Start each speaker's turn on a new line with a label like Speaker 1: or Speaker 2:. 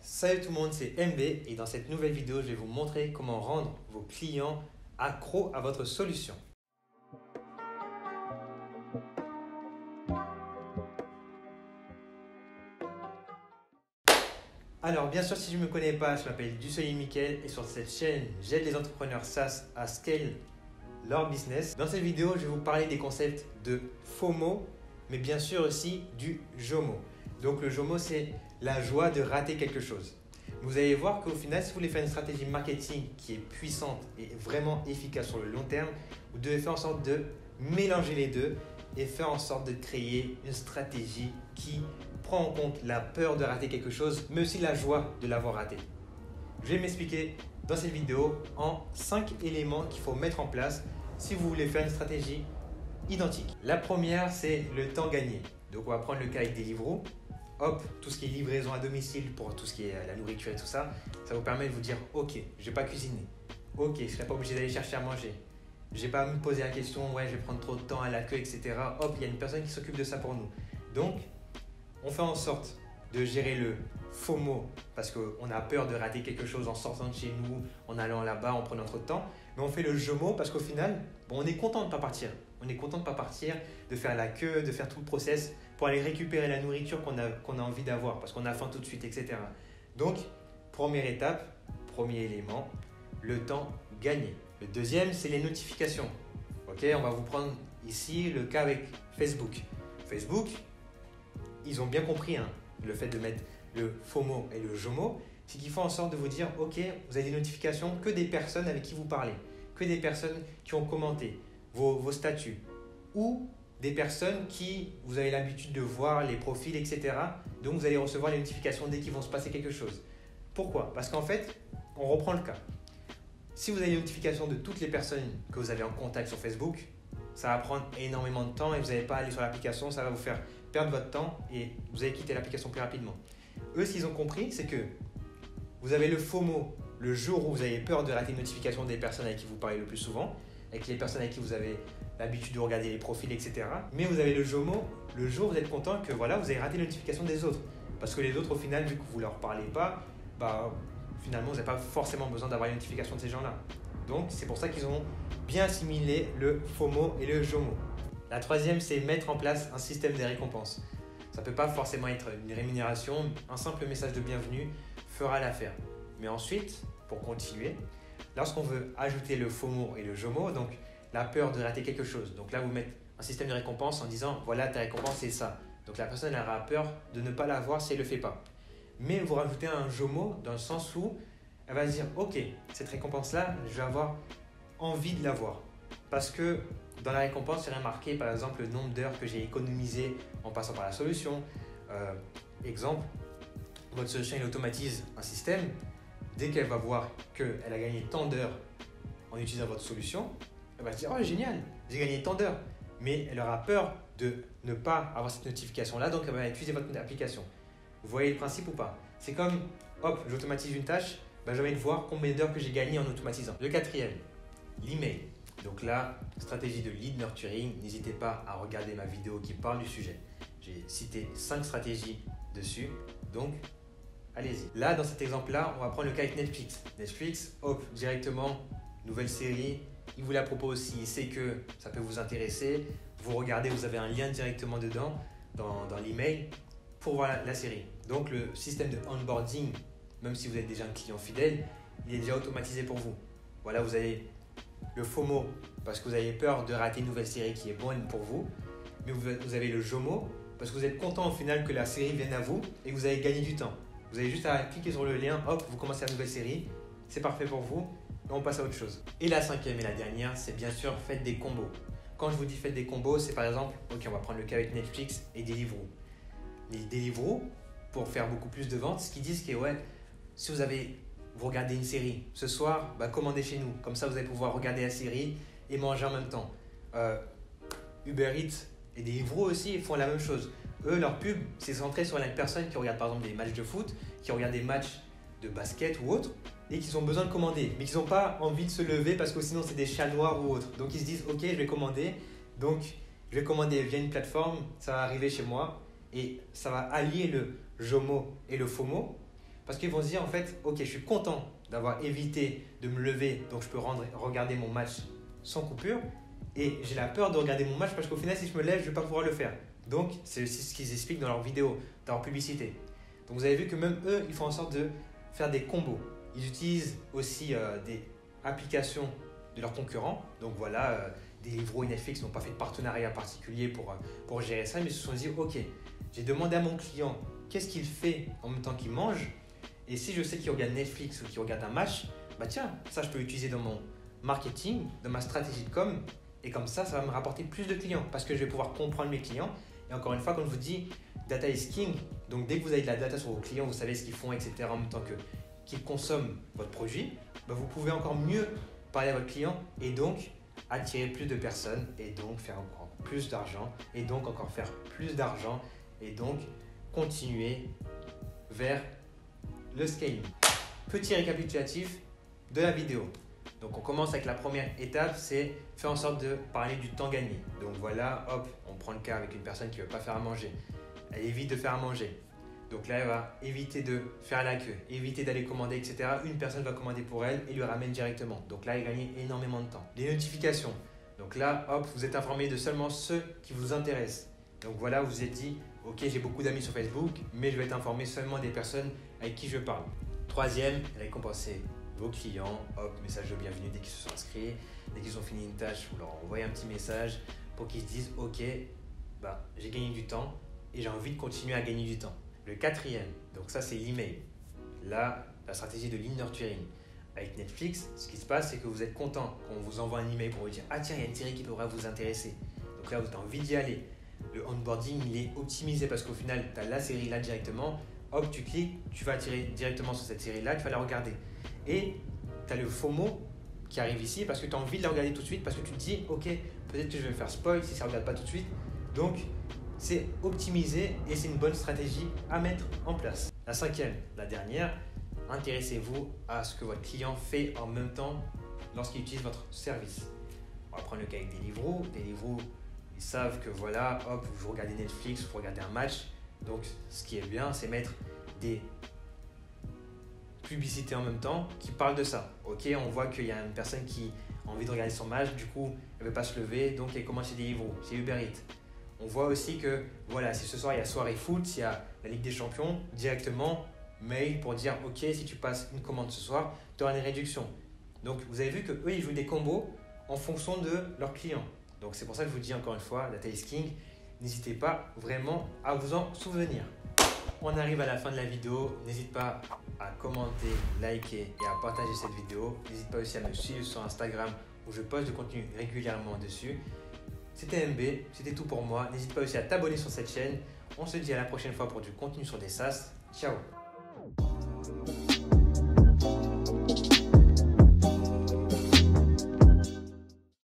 Speaker 1: Salut tout le monde, c'est MB et dans cette nouvelle vidéo, je vais vous montrer comment rendre vos clients accros à votre solution. Alors bien sûr, si je ne me connais pas, je m'appelle Dussolier Mickaël et sur cette chaîne, j'aide les entrepreneurs SaaS à scale leur business. Dans cette vidéo, je vais vous parler des concepts de FOMO, mais bien sûr aussi du JOMO. Donc le JOMO, c'est la joie de rater quelque chose. Vous allez voir qu'au final, si vous voulez faire une stratégie marketing qui est puissante et vraiment efficace sur le long terme, vous devez faire en sorte de mélanger les deux et faire en sorte de créer une stratégie qui prend en compte la peur de rater quelque chose, mais aussi la joie de l'avoir raté. Je vais m'expliquer dans cette vidéo en 5 éléments qu'il faut mettre en place si vous voulez faire une stratégie identique. La première, c'est le temps gagné. Donc on va prendre le cas avec Deliveroo. Hop, tout ce qui est livraison à domicile pour tout ce qui est la nourriture et tout ça, ça vous permet de vous dire ok, je vais pas cuisiner. Ok, je ne serai pas obligé d'aller chercher à manger. Je vais pas me poser la question, ouais, je vais prendre trop de temps à l'accueil, etc. Hop, il y a une personne qui s'occupe de ça pour nous. Donc, on fait en sorte de gérer le FOMO parce qu'on a peur de rater quelque chose en sortant de chez nous, en allant là-bas, en prenant trop de temps. Mais on fait le JOMO parce qu'au final, on est content de ne pas partir. On est content de ne pas partir, de faire la queue, de faire tout le process pour aller récupérer la nourriture qu'on a envie d'avoir parce qu'on a faim tout de suite, etc. Donc, première étape, premier élément, le temps gagné. Le deuxième, c'est les notifications. Ok, on va vous prendre ici le cas avec Facebook. Facebook, ils ont bien compris le fait de mettre le FOMO et le JOMO, c'est qu'ils font en sorte de vous dire ok, vous avez des notifications que des personnes avec qui vous parlez, que des personnes qui ont commenté vos statuts ou des personnes qui vous avez l'habitude de voir les profils, etc. Donc vous allez recevoir les notifications dès qu'il va se passer quelque chose. Pourquoi? Parce qu'en fait, on reprend le cas. Si vous avez les notifications de toutes les personnes que vous avez en contact sur Facebook, ça va prendre énormément de temps et vous n'allez pas aller sur l'application, ça va vous faire perdre votre temps et vous allez quitter l'application plus rapidement. Eux, ce qu'ils ont compris, c'est que vous avez le FOMO le jour où vous avez peur de rater une notification des personnes avec qui vous parlez le plus souvent, avec les personnes avec qui vous avez l'habitude de regarder les profils, etc. Mais vous avez le JOMO le jour où vous êtes content que voilà, vous avez raté les notifications des autres. Parce que les autres, au final, vu que vous ne leur parlez pas, finalement, vous n'avez pas forcément besoin d'avoir les notifications de ces gens-là. Donc, c'est pour ça qu'ils ont bien assimilé le FOMO et le JOMO. La troisième, c'est mettre en place un système de récompenses. Ça ne peut pas forcément être une rémunération, un simple message de bienvenue fera l'affaire. Mais ensuite, pour continuer, lorsqu'on veut ajouter le FOMO et le JOMO, donc la peur de rater quelque chose. Donc là, vous mettez un système de récompense en disant voilà, ta récompense c'est ça. Donc la personne elle aura peur de ne pas l'avoir si elle ne le fait pas. Mais vous rajoutez un JOMO dans le sens où elle va se dire ok, cette récompense-là, je vais avoir envie de l'avoir. Parce que dans la récompense, il serait marqué par exemple le nombre d'heures que j'ai économisé en passant par la solution. Exemple, votre solution elle automatise un système. Dès qu'elle va voir qu'elle a gagné tant d'heures en utilisant votre solution, elle va se dire « Oh, génial, j'ai gagné tant d'heures ». Mais elle aura peur de ne pas avoir cette notification-là, donc elle va utiliser votre application. Vous voyez le principe ou pas? C'est comme, hop, j'automatise une tâche, j'ai envie de voir combien d'heures que j'ai gagné en automatisant. Le quatrième, l'email. Donc là, stratégie de lead nurturing, n'hésitez pas à regarder ma vidéo qui parle du sujet. J'ai cité 5 stratégies dessus, donc allez-y. Là, dans cet exemple-là, on va prendre le cas avec Netflix. Netflix, hop, directement, nouvelle série. Il vous la propose s'il sait que ça peut vous intéresser. Vous regardez, vous avez un lien directement dedans, dans l'email, pour voir la série. Donc, le système de onboarding, même si vous êtes déjà un client fidèle, il est déjà automatisé pour vous. Voilà, vous avez le FOMO parce que vous avez peur de rater une nouvelle série qui est bonne pour vous. Mais vous avez le JOMO parce que vous êtes content au final que la série vienne à vous et que vous avez gagné du temps. Vous avez juste à cliquer sur le lien, hop, vous commencez la nouvelle série. C'est parfait pour vous. Et on passe à autre chose. Et la cinquième et la dernière, c'est bien sûr faites des combos. Quand je vous dis faites des combos, c'est par exemple, ok, on va prendre le cas avec Netflix et Deliveroo. Les Deliveroo, pour faire beaucoup plus de ventes, ce qu'ils disent, c'est ouais, si vous regardez une série ce soir, commandez chez nous. Comme ça, vous allez pouvoir regarder la série et manger en même temps. Uber Eats et Deliveroo aussi font la même chose. Eux, leur pub, c'est centré sur les personnes qui regardent par exemple des matchs de foot, qui regardent des matchs de basket ou autre, et qui ont besoin de commander, mais qui n'ont pas envie de se lever parce que sinon c'est des chats noirs ou autre. Donc ils se disent ok, je vais commander, donc je vais commander via une plateforme, ça va arriver chez moi et ça va allier le JOMO et le FOMO Parce qu'ils vont se dire en fait, ok, je suis content d'avoir évité de me lever, donc je peux regarder mon match sans coupure. Et j'ai la peur de regarder mon match parce qu'au final, si je me lève, je ne vais pas pouvoir le faire. Donc, c'est aussi ce qu'ils expliquent dans leur vidéo, dans leur publicité. Donc, vous avez vu que même eux, ils font en sorte de faire des combos. Ils utilisent aussi des applications de leurs concurrents. Donc, voilà, Deliveroo et Netflix n'ont pas fait de partenariat particulier pour gérer ça, mais ils se sont dit, ok, j'ai demandé à mon client qu'est-ce qu'il fait en même temps qu'il mange. Et si je sais qu'il regarde Netflix ou qu'il regarde un match, bah tiens, ça je peux l'utiliser dans mon marketing, dans ma stratégie de com. Et comme ça va me rapporter plus de clients parce que je vais pouvoir comprendre mes clients. Et encore une fois, comme je vous dis, data is king. Donc, dès que vous avez de la data sur vos clients, vous savez ce qu'ils font, etc. en même temps qu'ils consomment votre produit, bah, vous pouvez encore mieux parler à votre client et donc attirer plus de personnes et donc faire encore plus d'argent et donc encore faire plus d'argent et donc continuer vers le scaling. Petit récapitulatif de la vidéo. Donc on commence avec la première étape, c'est faire en sorte de parler du temps gagné. Donc voilà, hop, on prend le cas avec une personne qui ne veut pas faire à manger. Elle évite de faire à manger. Donc là, elle va éviter de faire la queue, éviter d'aller commander, etc. Une personne va commander pour elle et lui ramène directement. Donc là, elle gagne énormément de temps. Les notifications. Donc là, hop, vous êtes informé de seulement ceux qui vous intéressent. Donc voilà, vous vous êtes dit, ok, j'ai beaucoup d'amis sur Facebook, mais je vais être informé seulement des personnes avec qui je parle. Troisième, récompenser vos clients, hop, message de bienvenue dès qu'ils se sont inscrits, dès qu'ils ont fini une tâche, vous leur envoyez un petit message pour qu'ils se disent ok, bah, j'ai gagné du temps et j'ai envie de continuer à gagner du temps. Le quatrième, donc ça c'est l'email. Là, la stratégie de lead nurturing. Avec Netflix, ce qui se passe, c'est que vous êtes content quand on vous envoie un email pour vous dire ah tiens, il y a une série qui pourrait vous intéresser. Donc là, vous avez envie d'y aller. Le onboarding, il est optimisé parce qu'au final, tu as la série là directement. Hop, tu cliques, tu vas attirer directement sur cette série là, tu vas la regarder. Et tu as le FOMO qui arrive ici parce que tu as envie de la regarder tout de suite parce que tu te dis ok, peut-être que je vais me faire spoil si ça ne regarde pas tout de suite. Donc c'est optimisé et c'est une bonne stratégie à mettre en place. La cinquième, la dernière, intéressez-vous à ce que votre client fait en même temps lorsqu'il utilise votre service. On va prendre le cas avec Deliveroo. Deliveroo, ils savent que voilà, hop, vous regardez Netflix, vous regardez un match. Donc ce qui est bien, c'est mettre des publicité en même temps qui parle de ça. Ok, on voit qu'il y a une personne qui a envie de regarder son match, du coup, elle ne veut pas se lever, donc elle commence chez Deliveroo, c'est Uber Eats. On voit aussi que, voilà, si ce soir il y a soirée foot, s'il y a la Ligue des Champions, directement, mail pour dire, ok, si tu passes une commande ce soir, tu auras une réduction. Donc, vous avez vu qu'eux, ils jouent des combos en fonction de leurs clients. Donc, c'est pour ça que je vous dis encore une fois, Data is King, n'hésitez pas vraiment à vous en souvenir. On arrive à la fin de la vidéo. N'hésite pas à commenter, liker et à partager cette vidéo. N'hésite pas aussi à me suivre sur Instagram où je poste du contenu régulièrement dessus. C'était MB, c'était tout pour moi. N'hésite pas aussi à t'abonner sur cette chaîne. On se dit à la prochaine fois pour du contenu sur des SaaS. Ciao!